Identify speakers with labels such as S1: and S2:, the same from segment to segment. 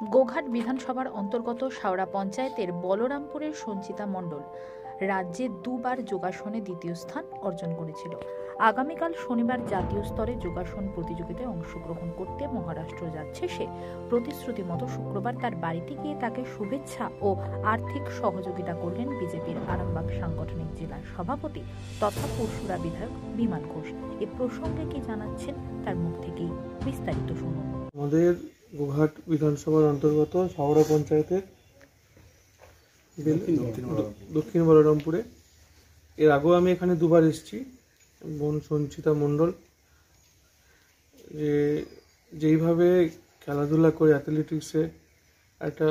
S1: গোঘাট বিধানসভার অন্তর্গত শাওড়া পঞ্চায়েতের বলরামপুরের সঞ্চিতা মণ্ডল রাজ্যে দুবার যোগাসনে দ্বিতীয় স্থান অর্জন করেছিল। আগামীকাল শনিবার জাতীয় স্তরে যোগাসন প্রতিযোগিতায় অংশগ্রহণ করতে মহারাষ্ট্র যাচ্ছে সে। প্রতিশ্রুতি মতো শুক্রবার তার বাড়িতে গিয়ে তাকে শুভেচ্ছা ও আর্থিক সহযোগিতা করলেন বিজেপির আরামবাগ সাংগঠনিক জেলার সভাপতি তথা পরশুরা বিধায়ক বিমান ঘোষ। এ প্রসঙ্গে কি জানাচ্ছেন তার মুখ থেকেই বিস্তারিত শুনুন।
S2: আমাদের গোঘাট বিধানসভার অন্তর্গত শাওড়া পঞ্চায়েতের দক্ষিণ বলরামপুরে এর আগেও আমি এখানে দুবার এসেছি। বোন সঞ্চিতা মণ্ডল যেইভাবে খেলাধুলা করে অ্যাথলেটিক্সে একটা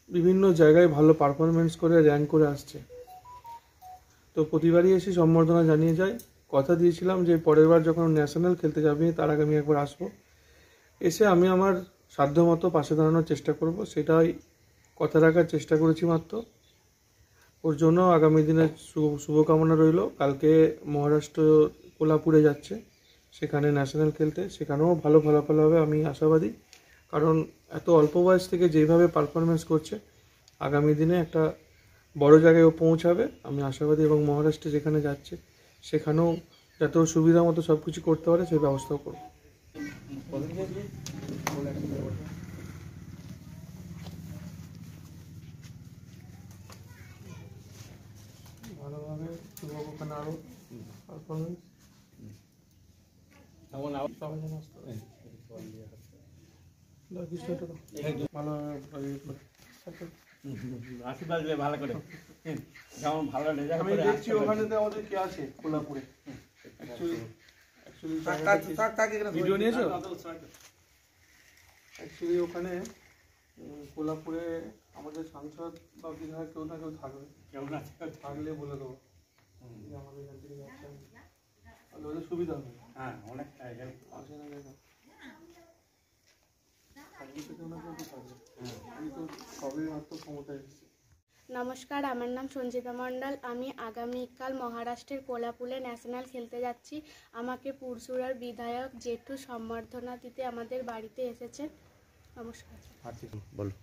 S2: বিভিন্ন জায়গায় ভালো পারফরমেন্স করে র্যাঙ্ক করে আসছে, তো প্রতিবারই এসে সম্বর্ধনা জানিয়ে যায়। কথা দিয়েছিলাম যে পরের বার যখন ন্যাশনাল খেলতে যাবে তার আগে আমি একবার আসবো, এসে আমি আমার সাধ্যমতো পাশে দাঁড়ানোর চেষ্টা করব, সেটাই কথা রাখার চেষ্টা করেছি মাত্র। ওর জন্য আগামী দিনের শুভকামনা রইল। কালকে মহারাষ্ট্র কোলাপুরে যাচ্ছে সেখানে ন্যাশনাল খেলতে, সেখানেও ভালো ফলাফল হবে আমি আশাবাদী, কারণ এত অল্প বয়স থেকে যেভাবে পারফরমেন্স করছে আগামী দিনে একটা বড় জায়গায় ও পৌঁছাবে আমি আশাবাদী। এবং মহারাষ্ট্রে যেখানে যাচ্ছে সেখানেও যাতে ও সুবিধা মতো সব কিছু করতে পারে সেই ব্যবস্থাও করব। ভালোভাবে ওখানে আরো পারফরমেন্স
S3: ভালো করে আমি দেখছি ওখানে আমাদের কি আছে কোলাপুরে। ভিডিও নিয়েছো? অ্যাকচুয়ালি ওখানে কোলাপুরে আমাদের সাংসদ বা বিধায়ক কেউ না কেউ থাকবে, থাকলে বলে দেবো আমাদের এখান থেকে যাচ্ছেন, ওদের সুবিধা হবে। হ্যাঁ, অনেকটা আসে না কেন থাকবে তো কেউ না কেউ তো থাকবে, আমি তো সবই মাত্র ক্ষমতায় এসেছি।
S4: নমস্কার, আমার নাম সঞ্চিতা মণ্ডল। আমি আগামীকাল মহারাষ্ট্রের কোলাপুরে ন্যাশনাল খেলতে যাচ্ছি। আমাকে পুরসুরার বিধায়ক জেঠু সম্বর্ধনা দিতে আমাদের বাড়িতে এসেছেন। নমস্কার।
S5: বলো।